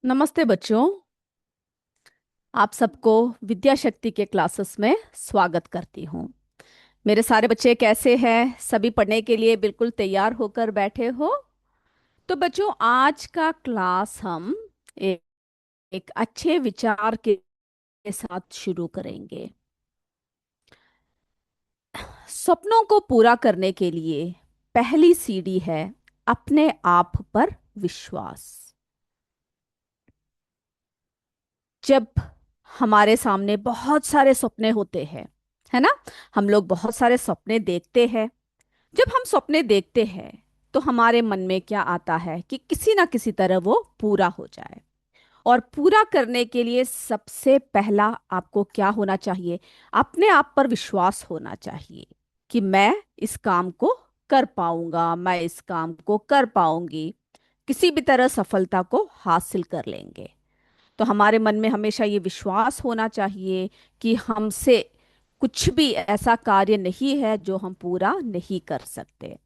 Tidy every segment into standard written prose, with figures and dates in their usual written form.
नमस्ते बच्चों। आप सबको विद्या शक्ति के क्लासेस में स्वागत करती हूँ। मेरे सारे बच्चे कैसे हैं? सभी पढ़ने के लिए बिल्कुल तैयार होकर बैठे हो? तो बच्चों, आज का क्लास हम एक, एक अच्छे विचार के साथ शुरू करेंगे। सपनों को पूरा करने के लिए पहली सीढ़ी है अपने आप पर विश्वास। जब हमारे सामने बहुत सारे सपने होते हैं, है ना, हम लोग बहुत सारे सपने देखते हैं। जब हम सपने देखते हैं तो हमारे मन में क्या आता है कि किसी ना किसी तरह वो पूरा हो जाए। और पूरा करने के लिए सबसे पहला आपको क्या होना चाहिए? अपने आप पर विश्वास होना चाहिए कि मैं इस काम को कर पाऊंगा, मैं इस काम को कर पाऊंगी, किसी भी तरह सफलता को हासिल कर लेंगे। तो हमारे मन में हमेशा ये विश्वास होना चाहिए कि हमसे कुछ भी ऐसा कार्य नहीं है जो हम पूरा नहीं कर सकते।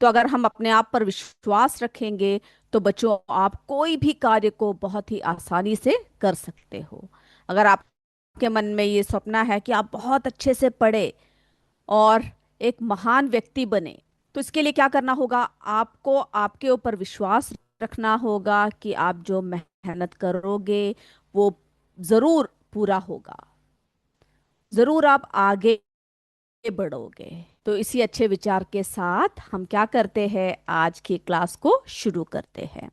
तो अगर हम अपने आप पर विश्वास रखेंगे तो बच्चों, आप कोई भी कार्य को बहुत ही आसानी से कर सकते हो। अगर आपके मन में ये सपना है कि आप बहुत अच्छे से पढ़े और एक महान व्यक्ति बने, तो इसके लिए क्या करना होगा? आपको आपके ऊपर विश्वास रखना होगा कि आप जो मेहनत करोगे वो जरूर पूरा होगा, जरूर आप आगे बढ़ोगे। तो इसी अच्छे विचार के साथ हम क्या करते हैं, आज की क्लास को शुरू करते हैं।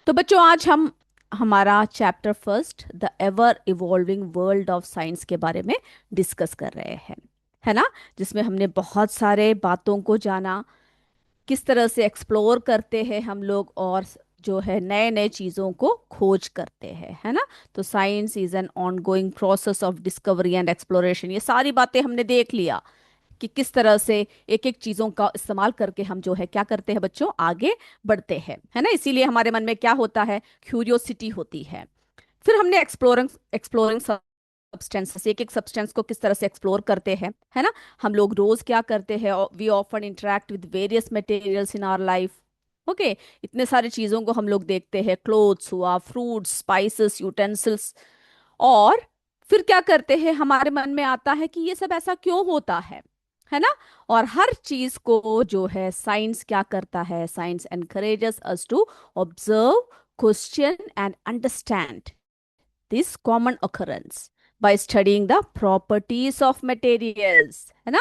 तो बच्चों, आज हम हमारा chapter first, the ever evolving world of science के बारे में डिस्कस कर रहे हैं, है ना। जिसमें हमने बहुत सारे बातों को जाना, किस तरह से एक्सप्लोर करते हैं हम लोग, और जो है नए नए चीज़ों को खोज करते हैं, है ना। तो science is an ongoing process of discovery and exploration, ये सारी बातें हमने देख लिया कि किस तरह से एक एक चीजों का इस्तेमाल करके हम जो है क्या करते हैं बच्चों, आगे बढ़ते हैं, है ना। इसीलिए हमारे मन में क्या होता है? क्यूरियोसिटी होती है। फिर हमने एक्सप्लोरिंग एक्सप्लोरिंग सब्सटेंसेस, एक एक सब्सटेंस को किस तरह से एक्सप्लोर करते हैं, है ना। हम लोग रोज क्या करते हैं? We often interact with various materials in our life. Okay, इतने सारी चीजों को हम लोग देखते हैं, क्लोथ्स हुआ, फ्रूट्स, स्पाइसेस, यूटेंसिल्स। और फिर क्या करते हैं? हमारे मन में आता है कि ये सब ऐसा क्यों होता है ना। और हर चीज को जो है साइंस क्या करता है? Science encourages us to observe, question and understand this common occurrence by studying the properties of materials, है ना।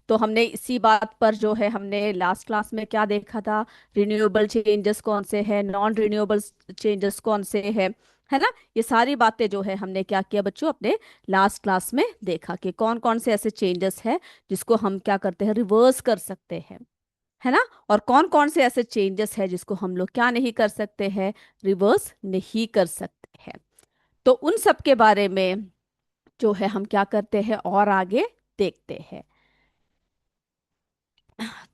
तो हमने इसी बात पर जो है, हमने लास्ट क्लास में क्या देखा था? रिन्यूएबल चेंजेस कौन से हैं, नॉन रिन्यूएबल चेंजेस कौन से हैं, है ना। ये सारी बातें जो है हमने क्या किया बच्चों, अपने लास्ट क्लास में देखा कि कौन कौन से ऐसे चेंजेस हैं जिसको हम क्या करते हैं, रिवर्स कर सकते हैं, है ना। और कौन कौन से ऐसे चेंजेस हैं जिसको हम लोग क्या नहीं कर सकते हैं, रिवर्स नहीं कर सकते हैं। तो उन सब के बारे में जो है हम क्या करते हैं और आगे देखते हैं।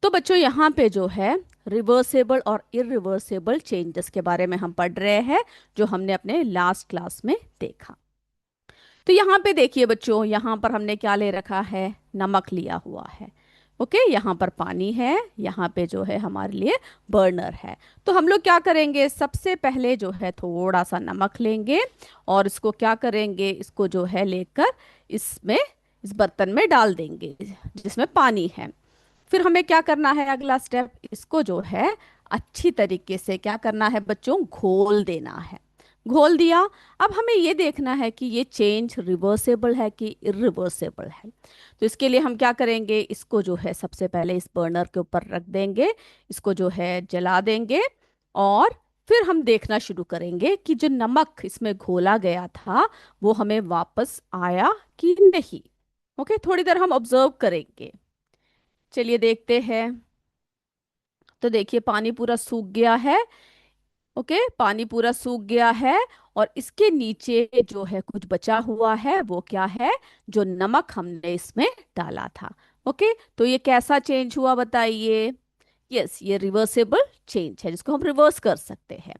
तो बच्चों, यहाँ पे जो है रिवर्सेबल और इरिवर्सेबल चेंजेस के बारे में हम पढ़ रहे हैं, जो हमने अपने लास्ट क्लास में देखा। तो यहाँ पे देखिए बच्चों, यहाँ पर हमने क्या ले रखा है? नमक लिया हुआ है। ओके, यहाँ पर पानी है, यहाँ पे जो है हमारे लिए बर्नर है। तो हम लोग क्या करेंगे? सबसे पहले जो है थोड़ा सा नमक लेंगे और इसको क्या करेंगे, इसको जो है लेकर इसमें, इस बर्तन में डाल देंगे जिसमें पानी है। फिर हमें क्या करना है? अगला स्टेप, इसको जो है अच्छी तरीके से क्या करना है बच्चों? घोल देना है। घोल दिया। अब हमें ये देखना है कि ये चेंज रिवर्सेबल है कि इरिवर्सेबल है। तो इसके लिए हम क्या करेंगे? इसको जो है सबसे पहले इस बर्नर के ऊपर रख देंगे, इसको जो है जला देंगे, और फिर हम देखना शुरू करेंगे कि जो नमक इसमें घोला गया था वो हमें वापस आया कि नहीं। ओके, थोड़ी देर हम ऑब्जर्व करेंगे। चलिए देखते हैं। तो देखिए, पानी पूरा सूख गया है। ओके, पानी पूरा सूख गया है। और इसके नीचे जो है कुछ बचा हुआ है, वो क्या है? जो नमक हमने इसमें डाला था। ओके, तो ये कैसा चेंज हुआ बताइए? यस, ये रिवर्सेबल चेंज है जिसको हम रिवर्स कर सकते हैं।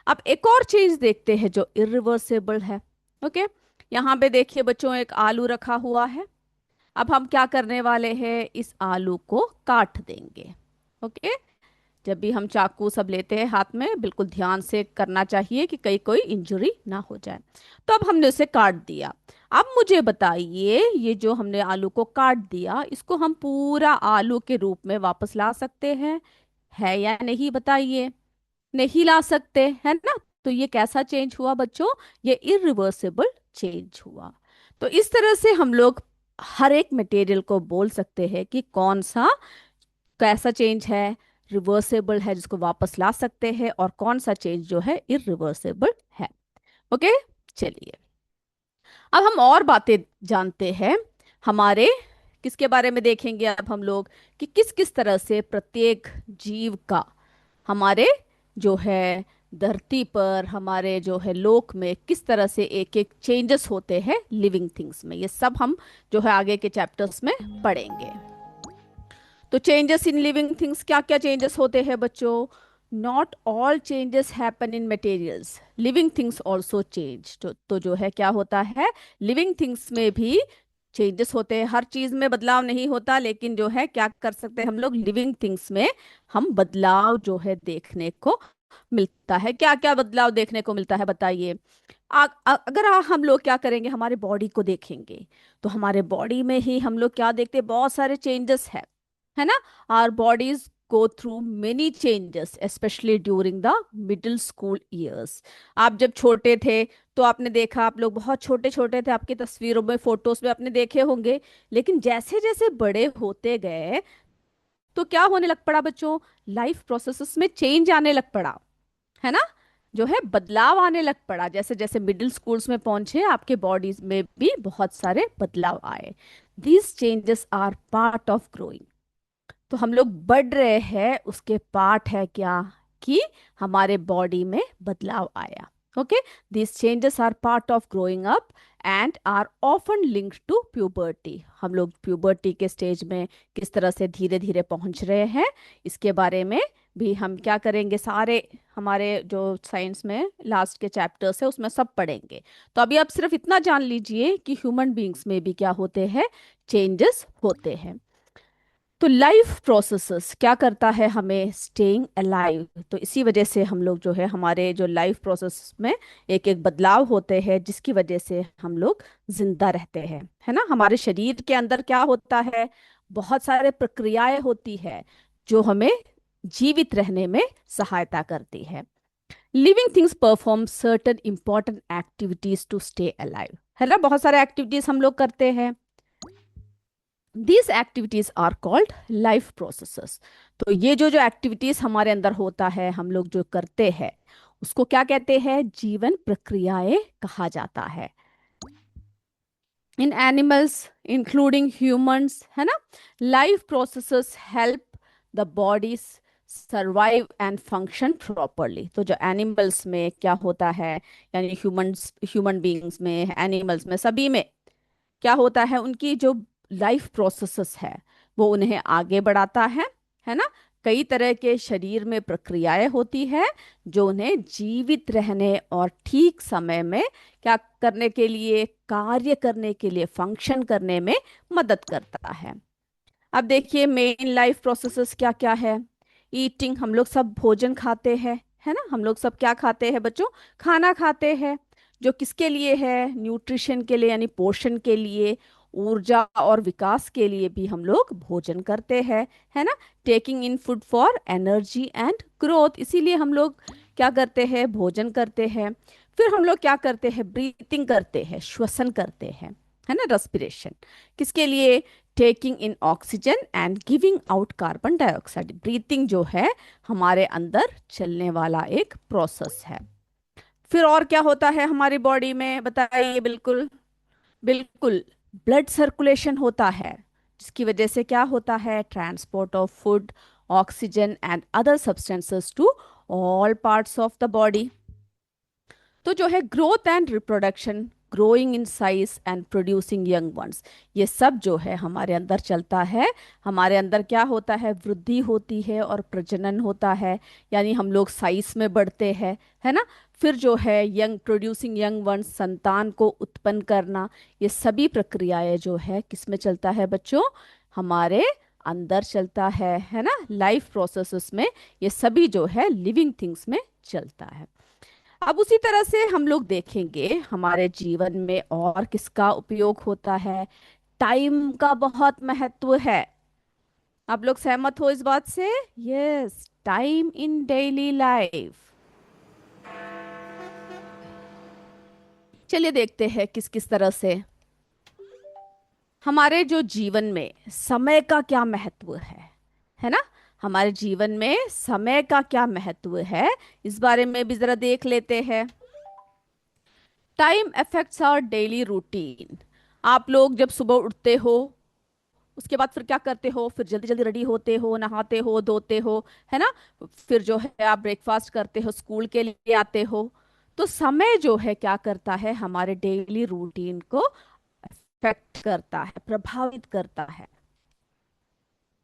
अब एक और चेंज देखते हैं जो इरिवर्सेबल है। ओके, यहाँ पे देखिए बच्चों, एक आलू रखा हुआ है। अब हम क्या करने वाले हैं? इस आलू को काट देंगे। ओके, जब भी हम चाकू सब लेते हैं हाथ में, बिल्कुल ध्यान से करना चाहिए कि कहीं कोई इंजरी ना हो जाए। तो अब हमने उसे काट दिया। अब मुझे बताइए, ये जो हमने आलू को काट दिया, इसको हम पूरा आलू के रूप में वापस ला सकते हैं, है या नहीं बताइए? नहीं ला सकते, है ना? तो ये कैसा चेंज हुआ बच्चों? ये इरिवर्सिबल चेंज हुआ। तो इस तरह से हम लोग हर एक मटेरियल को बोल सकते हैं कि कौन सा कैसा चेंज है, रिवर्सेबल है जिसको वापस ला सकते हैं, और कौन सा चेंज जो है इरिवर्सेबल है। ओके, चलिए अब हम और बातें जानते हैं। हमारे किसके बारे में देखेंगे अब हम लोग, कि किस किस तरह से प्रत्येक जीव का हमारे जो है धरती पर, हमारे जो है लोक में, किस तरह से एक एक चेंजेस होते हैं लिविंग थिंग्स में। ये सब हम जो है आगे के चैप्टर्स में पढ़ेंगे। तो चेंजेस इन लिविंग थिंग्स, क्या क्या चेंजेस होते हैं बच्चों? Not all changes happen in materials, living things also change. तो जो है क्या होता है, लिविंग थिंग्स में भी चेंजेस होते हैं। हर चीज में बदलाव नहीं होता, लेकिन जो है क्या कर सकते हैं हम लोग, लिविंग थिंग्स में हम बदलाव जो है देखने को मिलता है। क्या क्या बदलाव देखने को मिलता है बताइए? अगर हम लोग क्या करेंगे, हमारे बॉडी को देखेंगे, तो हमारे बॉडी में ही हम लोग क्या देखते हैं, बहुत सारे चेंजेस है ना? Our bodies go through many changes, specially during the middle school years. आप जब छोटे थे तो आपने देखा, आप लोग बहुत छोटे छोटे थे, आपकी तस्वीरों में, फोटोज में आपने देखे होंगे। लेकिन जैसे जैसे बड़े होते गए तो क्या होने लग पड़ा बच्चों, लाइफ प्रोसेसेस में चेंज आने लग पड़ा, है ना? जो है बदलाव आने लग पड़ा। जैसे जैसे मिडिल स्कूल्स में पहुंचे, आपके बॉडीज में भी बहुत सारे बदलाव आए। These changes are part of growing. तो हम लोग बढ़ रहे हैं, उसके पार्ट है क्या, कि हमारे बॉडी में बदलाव आया। Okay, this changes are part of growing up and are often linked to puberty. हम लोग प्यूबर्टी के स्टेज में किस तरह से धीरे धीरे पहुंच रहे हैं, इसके बारे में भी हम क्या करेंगे, सारे हमारे जो साइंस में लास्ट के चैप्टर्स है उसमें सब पढ़ेंगे। तो अभी आप सिर्फ इतना जान लीजिए कि ह्यूमन बींग्स में भी क्या होते हैं, चेंजेस होते हैं। तो लाइफ प्रोसेसेस क्या करता है हमें, स्टेइंग अलाइव। तो इसी वजह से हम लोग जो है, हमारे जो लाइफ प्रोसेस में एक एक बदलाव होते हैं, जिसकी वजह से हम लोग जिंदा रहते हैं, है ना? हमारे शरीर के अंदर क्या होता है, बहुत सारे प्रक्रियाएं होती है जो हमें जीवित रहने में सहायता करती है। Living things perform certain important activities to stay alive, है ना? बहुत सारे एक्टिविटीज हम लोग करते हैं। These activities are called life processes। तो ये जो जो एक्टिविटीज हमारे अंदर होता है, हम लोग जो करते हैं, उसको क्या कहते हैं, जीवन प्रक्रियाएं कहा जाता है। इन एनिमल्स इंक्लूडिंग ह्यूमंस, है ना, life processes help the bodies survive and function properly. तो जो एनिमल्स में क्या होता है, यानी ह्यूमन बीइंग्स में, एनिमल्स में, सभी में क्या होता है, उनकी जो लाइफ प्रोसेसेस है वो उन्हें आगे बढ़ाता है ना? कई तरह के शरीर में प्रक्रियाएं होती है जो उन्हें जीवित रहने और ठीक समय में क्या करने के लिए, कार्य करने के लिए, फंक्शन करने में मदद करता है। अब देखिए मेन लाइफ प्रोसेसेस क्या क्या है। ईटिंग, हम लोग सब भोजन खाते हैं, है ना? हम लोग सब क्या खाते हैं बच्चों, खाना खाते हैं, जो किसके लिए है, न्यूट्रिशन के लिए, यानी पोषण के लिए, ऊर्जा और विकास के लिए भी हम लोग भोजन करते हैं, है ना? Taking in food for energy and growth, इसीलिए हम लोग क्या करते हैं, भोजन करते हैं। फिर हम लोग क्या करते हैं, ब्रीथिंग करते हैं, श्वसन करते हैं, है ना, रेस्पिरेशन, किसके लिए, taking in oxygen and giving out carbon dioxide. Breathing जो है हमारे अंदर चलने वाला एक प्रोसेस है। फिर और क्या होता है हमारी बॉडी में बताइए? बिल्कुल बिल्कुल, ब्लड सर्कुलेशन होता है, जिसकी वजह से क्या होता है, transport of food, oxygen and other substances to all parts of the body. तो जो है growth and reproduction, growing in size and producing young ones, ये सब जो है हमारे अंदर चलता है। हमारे अंदर क्या होता है, वृद्धि होती है और प्रजनन होता है, यानी हम लोग साइज में बढ़ते हैं, है ना? फिर जो है यंग, प्रोड्यूसिंग यंग वंस, संतान को उत्पन्न करना, ये सभी प्रक्रियाएं जो है किस में चलता है बच्चों, हमारे अंदर चलता है ना, लाइफ प्रोसेसेस में ये सभी जो है लिविंग थिंग्स में चलता है। अब उसी तरह से हम लोग देखेंगे हमारे जीवन में और किसका उपयोग होता है। टाइम का बहुत महत्व है। आप लोग सहमत हो इस बात से? Yes, time in daily life. चलिए देखते हैं किस किस तरह से हमारे जो जीवन में समय का क्या महत्व है ना। हमारे जीवन में समय का क्या महत्व है, इस बारे में भी जरा देख लेते हैं। Time affects our daily routine. आप लोग जब सुबह उठते हो, उसके बाद फिर क्या करते हो? फिर जल्दी जल्दी रेडी होते हो, नहाते हो, धोते हो, है ना। फिर जो है आप ब्रेकफास्ट करते हो, स्कूल के लिए आते हो। तो समय जो है क्या करता है, हमारे डेली रूटीन को अफेक्ट करता है, प्रभावित करता है।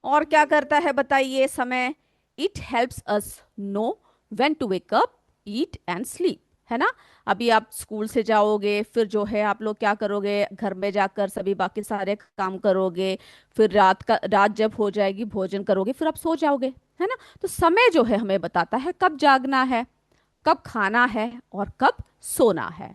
और क्या करता है बताइए समय? It helps us know when to wake up, eat and sleep, है ना। अभी आप स्कूल से जाओगे, फिर जो है आप लोग क्या करोगे, घर में जाकर सभी बाकी सारे काम करोगे। फिर रात जब हो जाएगी, भोजन करोगे, फिर आप सो जाओगे, है ना। तो समय जो है हमें बताता है कब जागना है, कब खाना है और कब सोना है।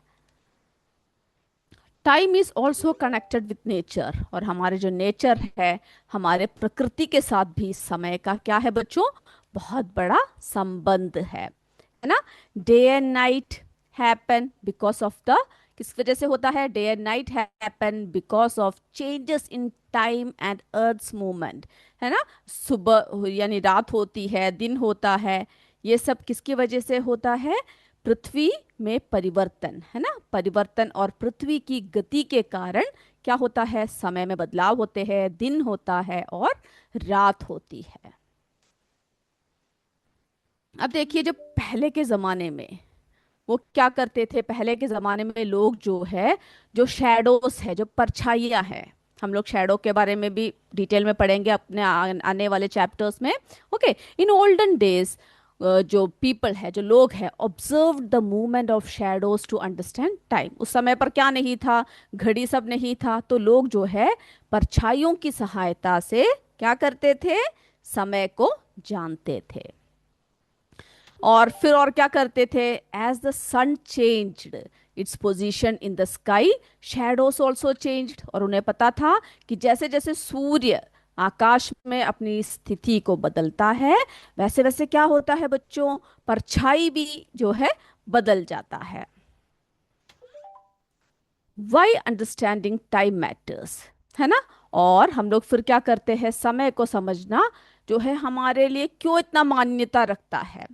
Time is also connected with nature. और हमारे जो नेचर है, हमारे प्रकृति के साथ भी समय का क्या है बच्चों, बहुत बड़ा संबंध है ना। Day and night happen because of the, किस वजह से होता है? Day and night happen because of changes in time and earth's movement, है ना। सुबह यानी रात होती है, दिन होता है, ये सब किसकी वजह से होता है? पृथ्वी में परिवर्तन, है ना। परिवर्तन और पृथ्वी की गति के कारण क्या होता है? समय में बदलाव होते हैं, दिन होता है और रात होती है। अब देखिए, जो पहले के जमाने में वो क्या करते थे, पहले के जमाने में लोग जो है, जो शैडोस है, जो परछाइयाँ है, हम लोग शैडो के बारे में भी डिटेल में पढ़ेंगे अपने आने वाले चैप्टर्स में। ओके, इन ओल्डन डेज जो पीपल है, जो लोग हैं, observe the movement of shadows to understand time. उस समय पर क्या नहीं था, घड़ी सब नहीं था, तो लोग जो है परछाइयों की सहायता से क्या करते थे, समय को जानते थे। और फिर और क्या करते थे? As the sun changed its position in the sky, shadows also changed. और उन्हें पता था कि जैसे जैसे सूर्य आकाश में अपनी स्थिति को बदलता है, वैसे वैसे क्या होता है बच्चों, परछाई भी जो है बदल जाता है। वाई अंडरस्टैंडिंग टाइम मैटर्स, है ना। और हम लोग फिर क्या करते हैं, समय को समझना जो है हमारे लिए क्यों इतना मान्यता रखता है।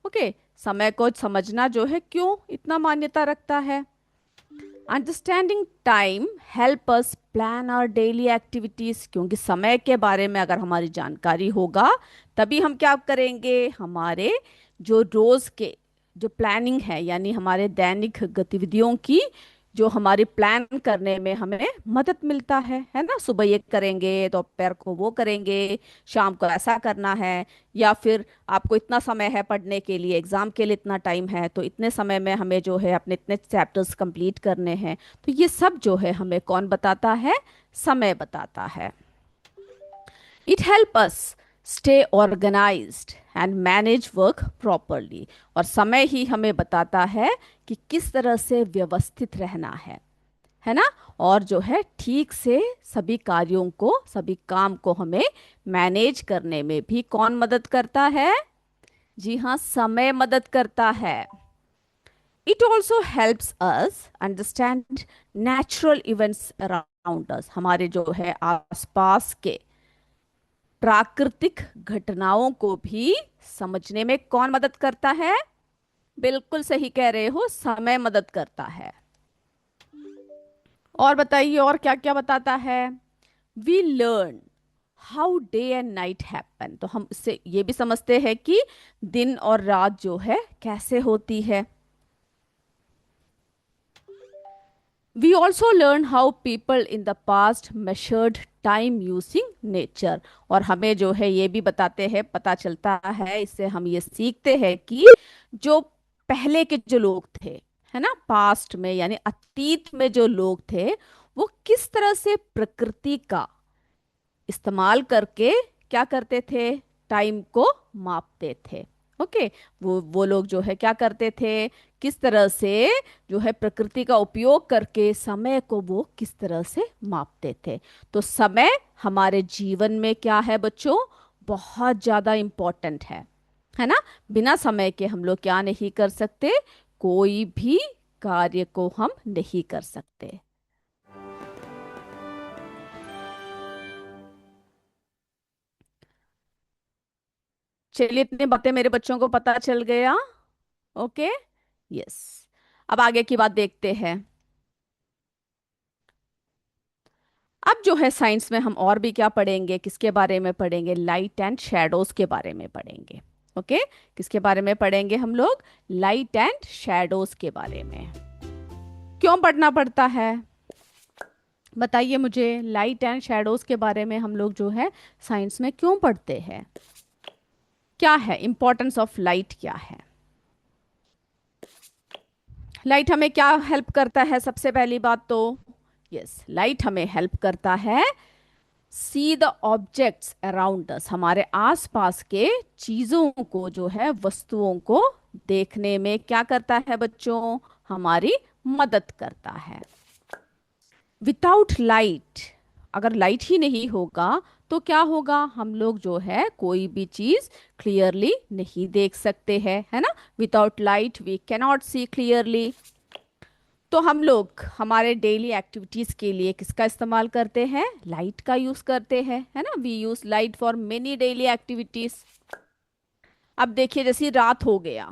ओके, समय को समझना जो है क्यों इतना मान्यता रखता है। Understanding time help us plan our daily activities. क्योंकि समय के बारे में अगर हमारी जानकारी होगा, तभी हम क्या करेंगे, हमारे जो रोज के जो प्लानिंग है, यानी हमारे दैनिक गतिविधियों की जो हमारी प्लान करने में हमें मदद मिलता है ना। सुबह ये करेंगे, दोपहर को वो करेंगे, शाम को ऐसा करना है, या फिर आपको इतना समय है पढ़ने के लिए, एग्जाम के लिए इतना टाइम है, तो इतने समय में हमें जो है अपने इतने चैप्टर्स कंप्लीट करने हैं। तो ये सब जो है हमें कौन बताता है? समय बताता है। It help us stay organized and manage work properly. और समय ही हमें बताता है कि किस तरह से व्यवस्थित रहना है ना। और जो है ठीक से सभी कार्यों को, सभी काम को हमें मैनेज करने में भी कौन मदद करता है? जी हाँ, समय मदद करता है। It also helps us understand natural events around us. हमारे जो है आसपास के प्राकृतिक घटनाओं को भी समझने में कौन मदद करता है? बिल्कुल सही कह रहे हो, समय मदद करता है। और बताइए और क्या क्या बताता है। We learn how day and night happen. तो हम इससे ये भी समझते हैं कि दिन और रात जो है कैसे होती है। We also learn how people in the past measured time using nature. और हमें जो है ये भी बताते हैं, पता चलता है, इससे हम ये सीखते हैं कि जो पहले के जो लोग थे, है ना, पास्ट में यानी अतीत में जो लोग थे, वो किस तरह से प्रकृति का इस्तेमाल करके क्या करते थे, टाइम को मापते थे। ओके। वो लोग जो है क्या करते थे, किस तरह से जो है प्रकृति का उपयोग करके समय को वो किस तरह से मापते थे। तो समय हमारे जीवन में क्या है बच्चों, बहुत ज़्यादा इम्पोर्टेंट है ना। बिना समय के हम लोग क्या नहीं कर सकते, कोई भी कार्य को हम नहीं कर सकते। चलिए, इतनी बातें मेरे बच्चों को पता चल गया। ओके। यस। अब आगे की बात देखते हैं। अब जो है साइंस में हम और भी क्या पढ़ेंगे, किसके बारे में पढ़ेंगे, लाइट एंड शैडोज के बारे में पढ़ेंगे। ओके। किसके बारे में पढ़ेंगे हम लोग, लाइट एंड शैडोज के बारे में। क्यों पढ़ना पड़ता है, बताइए मुझे। लाइट एंड शैडोज के बारे में हम लोग जो है साइंस में क्यों पढ़ते हैं, क्या है इंपॉर्टेंस ऑफ लाइट, क्या है। लाइट हमें क्या हेल्प करता है, सबसे पहली बात तो यस, लाइट हमें हेल्प करता है see the objects around us, हमारे आसपास के चीजों को जो है, वस्तुओं को देखने में क्या करता है बच्चों, हमारी मदद करता है। विदाउट लाइट, अगर लाइट ही नहीं होगा तो क्या होगा, हम लोग जो है कोई भी चीज क्लियरली नहीं देख सकते हैं, है ना। Without light we cannot see clearly. तो हम लोग हमारे डेली एक्टिविटीज के लिए किसका इस्तेमाल करते हैं, लाइट का यूज करते हैं, है ना। We use light for many daily activities. अब देखिए, जैसे रात हो गया,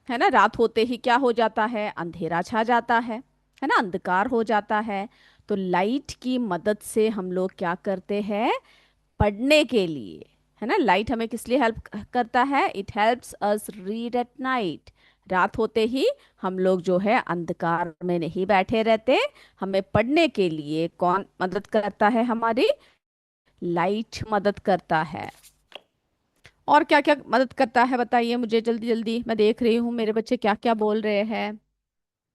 है ना, रात होते ही क्या हो जाता है, अंधेरा छा जाता है ना, अंधकार हो जाता है। तो लाइट की मदद से हम लोग क्या करते हैं, पढ़ने के लिए, है ना। लाइट हमें किस लिए हेल्प करता है, it helps us read at night. रात होते ही हम लोग जो है अंधकार में नहीं बैठे रहते, हमें पढ़ने के लिए कौन मदद करता है, हमारी लाइट मदद करता है। और क्या क्या मदद करता है बताइए मुझे जल्दी जल्दी, मैं देख रही हूँ मेरे बच्चे क्या क्या बोल रहे हैं।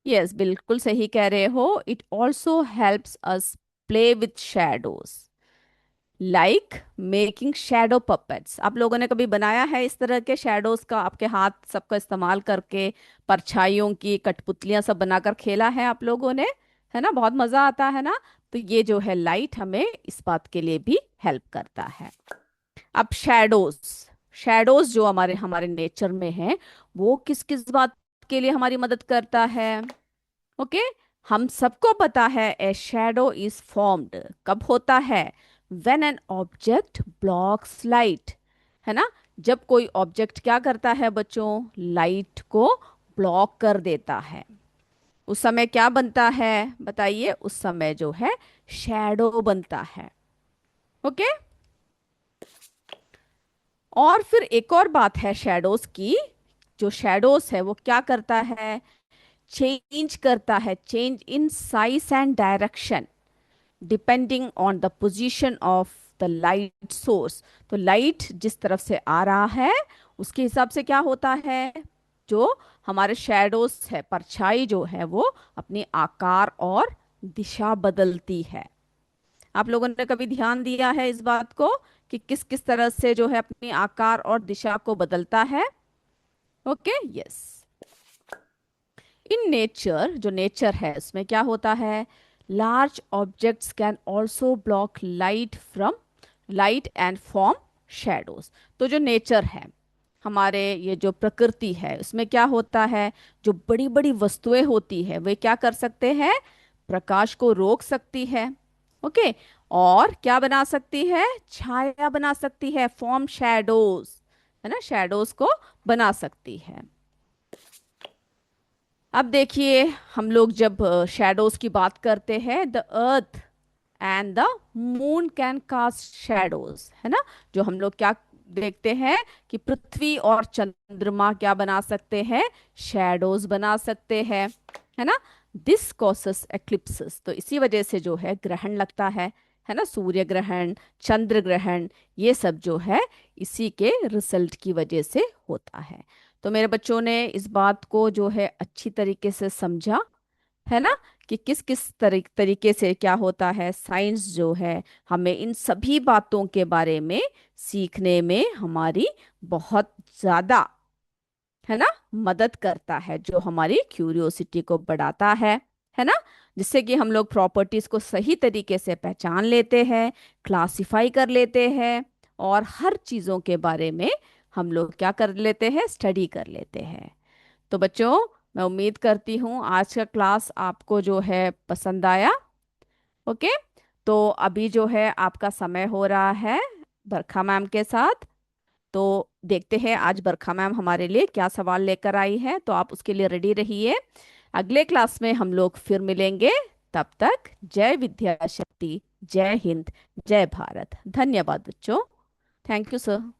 यस, बिल्कुल सही कह रहे हो। It also helps us play with shadows, like making shadow puppets. आप लोगों ने कभी बनाया है इस तरह के शैडोज का, आपके हाथ सबका इस्तेमाल करके परछाइयों की कठपुतलियां सब बनाकर खेला है आप लोगों ने, है ना, बहुत मजा आता है ना। तो ये जो है लाइट हमें इस बात के लिए भी हेल्प करता है। अब शैडोज, शैडोज जो हमारे हमारे नेचर में है, वो किस किस बात के लिए हमारी मदद करता है। ओके। हम सबको पता है ए शैडो इज फॉर्म्ड कब होता है, when an object blocks light, है ना। जब कोई ऑब्जेक्ट क्या करता है बच्चों, लाइट को ब्लॉक कर देता है, उस समय क्या बनता है बताइए, उस समय जो है शैडो बनता है। ओके। और फिर एक और बात है शैडोज की, जो शैडोज है वो क्या करता है, चेंज करता है, change in size and direction depending on the position of the light source. तो लाइट जिस तरफ से आ रहा है उसके हिसाब से क्या होता है, जो हमारे शैडोज है, परछाई जो है वो अपनी आकार और दिशा बदलती है। आप लोगों ने कभी ध्यान दिया है इस बात को कि किस किस तरह से जो है अपनी आकार और दिशा को बदलता है। ओके। यस। इन नेचर, जो नेचर है उसमें क्या होता है, large objects can also block light from light and form shadows. तो जो नेचर है, हमारे ये जो प्रकृति है उसमें क्या होता है, जो बड़ी बड़ी वस्तुएं होती है वे क्या कर सकते हैं, प्रकाश को रोक सकती है। ओके। और क्या बना सकती है, छाया बना सकती है, फॉर्म शेडोज, है ना, शेडोज को बना सकती है। अब देखिए, हम लोग जब शैडोज की बात करते हैं, the earth and the moon can cast shadows, है ना। जो हम लोग क्या देखते हैं कि पृथ्वी और चंद्रमा क्या बना सकते हैं, शैडोज बना सकते हैं, है ना। दिस कॉसेस एक्लिप्सिस, तो इसी वजह से जो है ग्रहण लगता है ना, सूर्य ग्रहण, चंद्र ग्रहण, ये सब जो है इसी के रिजल्ट की वजह से होता है। तो मेरे बच्चों ने इस बात को जो है अच्छी तरीके से समझा, है ना, कि किस किस तरीके से क्या होता है, साइंस जो है हमें इन सभी बातों के बारे में सीखने में हमारी बहुत ज़्यादा, है ना, मदद करता है, जो हमारी क्यूरियोसिटी को बढ़ाता है ना, जिससे कि हम लोग प्रॉपर्टीज को सही तरीके से पहचान लेते हैं, क्लासिफाई कर लेते हैं, और हर चीज़ों के बारे में हम लोग क्या कर लेते हैं, स्टडी कर लेते हैं। तो बच्चों, मैं उम्मीद करती हूँ आज का क्लास आपको जो है पसंद आया। ओके, तो अभी जो है आपका समय हो रहा है बरखा मैम के साथ। तो देखते हैं आज बरखा मैम हमारे लिए क्या सवाल लेकर आई है, तो आप उसके लिए रेडी रहिए। अगले क्लास में हम लोग फिर मिलेंगे। तब तक जय विद्या शक्ति, जय हिंद, जय भारत। धन्यवाद बच्चों। Thank you sir.